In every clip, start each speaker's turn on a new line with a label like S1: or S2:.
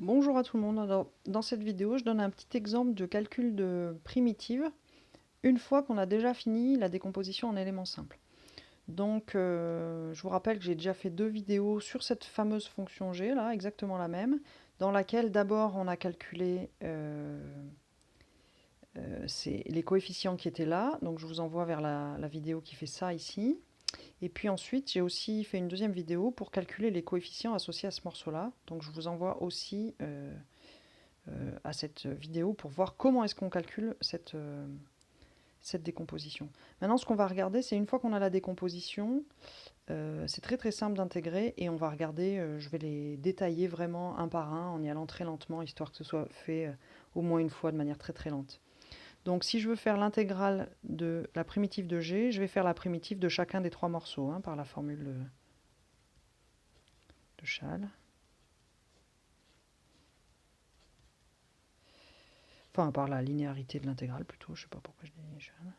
S1: Bonjour à tout le monde. Alors, dans cette vidéo, je donne un petit exemple de calcul de primitive une fois qu'on a déjà fini la décomposition en éléments simples. Donc, je vous rappelle que j'ai déjà fait 2 vidéos sur cette fameuse fonction g, là, exactement la même, dans laquelle d'abord on a calculé les coefficients qui étaient là. Donc, je vous envoie vers la vidéo qui fait ça ici. Et puis ensuite, j'ai aussi fait une deuxième vidéo pour calculer les coefficients associés à ce morceau-là. Donc, je vous envoie aussi à cette vidéo pour voir comment est-ce qu'on calcule cette décomposition. Maintenant, ce qu'on va regarder, c'est une fois qu'on a la décomposition, c'est très très simple d'intégrer et on va regarder, je vais les détailler vraiment un par un en y allant très lentement, histoire que ce soit fait au moins une fois de manière très très lente. Donc si je veux faire l'intégrale de la primitive de G, je vais faire la primitive de chacun des 3 morceaux par la formule de Schall. Enfin, par la linéarité de l'intégrale plutôt, je ne sais pas pourquoi je dis Schall.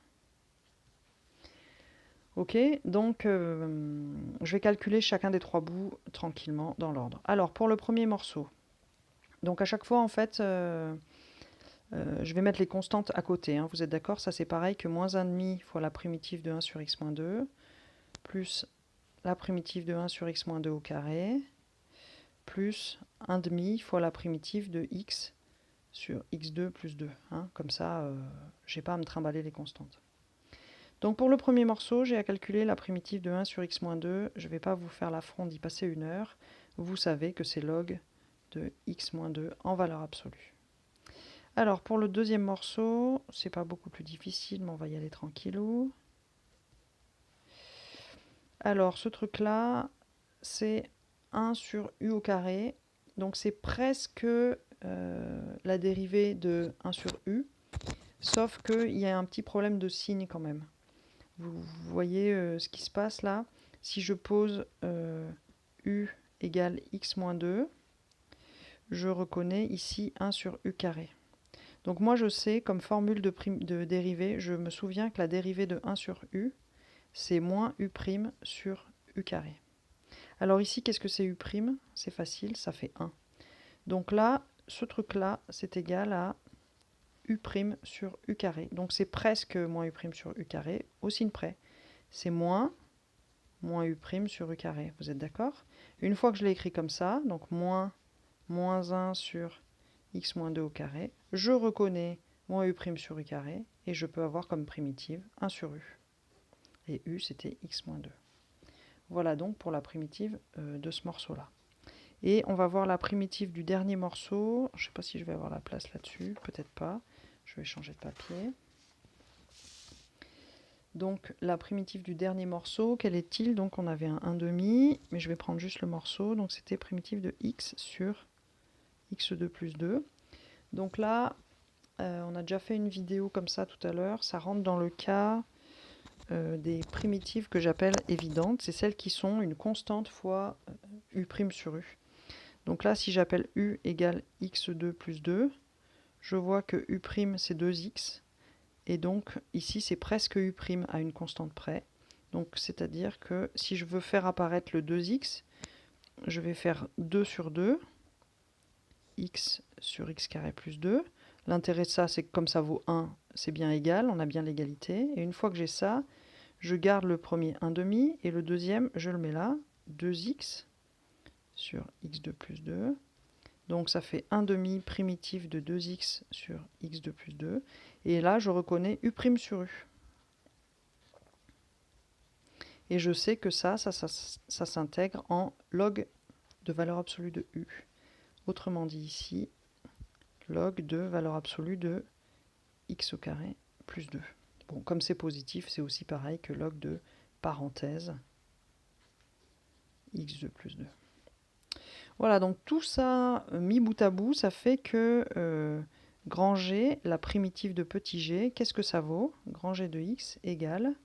S1: Ok, donc je vais calculer chacun des 3 bouts tranquillement dans l'ordre. Alors pour le premier morceau, donc à chaque fois en fait, je vais mettre les constantes à côté, vous êtes d'accord? Ça c'est pareil que moins 1,5 fois la primitive de 1 sur x moins 2, plus la primitive de 1 sur x moins 2 au carré, plus 1,5 fois la primitive de x sur x2 plus 2. Comme ça, je n'ai pas à me trimballer les constantes. Donc pour le premier morceau, j'ai à calculer la primitive de 1 sur x moins 2. Je ne vais pas vous faire l'affront d'y passer 1 heure. Vous savez que c'est log de x moins 2 en valeur absolue. Alors pour le deuxième morceau, c'est pas beaucoup plus difficile, mais on va y aller tranquillou. Alors ce truc-là, c'est 1 sur u au carré. Donc c'est presque la dérivée de 1 sur u, sauf qu'il y a un petit problème de signe quand même. Vous voyez ce qui se passe là. Si je pose u égale x moins 2, je reconnais ici 1 sur u carré. Donc moi je sais, comme formule de dérivée, je me souviens que la dérivée de 1 sur u, c'est moins u' sur u carré. Alors ici, qu'est-ce que c'est u'? C'est facile, ça fait 1. Donc là, ce truc-là, c'est égal à u' sur u carré. Donc c'est presque moins u' sur u carré, au signe près. C'est moins u' sur u carré. Vous êtes d'accord? Une fois que je l'ai écrit comme ça, donc moins 1 sur x moins 2 au carré, je reconnais moins u' sur u carré, et je peux avoir comme primitive 1 sur u. Et u, c'était x moins 2. Voilà donc pour la primitive de ce morceau-là. Et on va voir la primitive du dernier morceau. Je ne sais pas si je vais avoir la place là-dessus, peut-être pas. Je vais changer de papier. Donc la primitive du dernier morceau, quel est-il? Donc on avait un 1,5, mais je vais prendre juste le morceau. Donc c'était primitive de x sur x2 plus 2. Donc là, on a déjà fait une vidéo comme ça tout à l'heure. Ça rentre dans le cas des primitives que j'appelle évidentes. C'est celles qui sont une constante fois u' sur u. Donc là, si j'appelle u égale x2 plus 2, je vois que u' c'est 2x. Et donc ici, c'est presque u' à une constante près. Donc c'est-à-dire que si je veux faire apparaître le 2x, je vais faire 2 sur 2, x sur x carré plus 2. L'intérêt de ça, c'est que comme ça vaut 1, c'est bien égal, on a bien l'égalité. Et une fois que j'ai ça, je garde le premier 1,5 et le deuxième, je le mets là, 2x sur x2 plus 2. Donc ça fait 1,5 primitive de 2x sur x2 plus 2. Et là, je reconnais u' sur u. Et je sais que ça s'intègre en log de valeur absolue de u. Autrement dit ici, log de valeur absolue de x au carré plus 2. Bon, comme c'est positif, c'est aussi pareil que log de parenthèse x2 plus 2. Voilà, donc tout ça mis bout à bout, ça fait que grand G, la primitive de petit g, qu'est-ce que ça vaut? Grand G de x égale.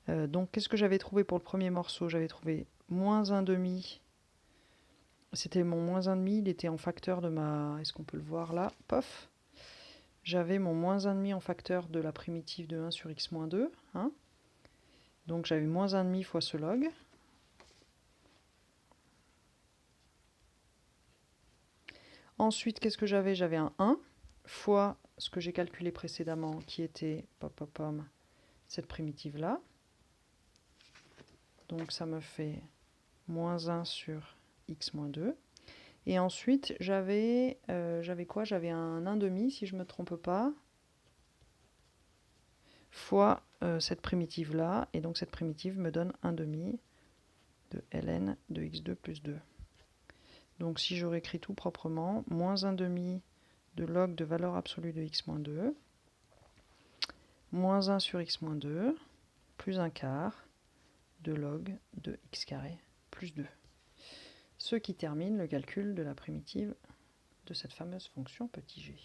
S1: Donc qu'est-ce que j'avais trouvé pour le premier morceau? J'avais trouvé moins 1,5. C'était mon moins 1,5, il était en facteur de ma... Est-ce qu'on peut le voir là? Pof. J'avais mon moins 1,5 en facteur de la primitive de 1 sur x moins 2. Donc j'avais moins 1,5 fois ce log. Ensuite, qu'est-ce que j'avais? J'avais un 1 fois ce que j'ai calculé précédemment, qui était cette primitive-là. Donc ça me fait moins 1 sur x moins 2. Et ensuite, j'avais quoi? J'avais un 1,5, si je ne me trompe pas, fois cette primitive-là. Et donc cette primitive me donne 1,5 de ln de x2 plus 2. Donc si je réécris tout proprement, moins 1,5 de log de valeur absolue de x moins 2, moins 1 sur x moins 2, plus 1/4 de log de x carré plus 2. Ce qui termine le calcul de la primitive de cette fameuse fonction petit g.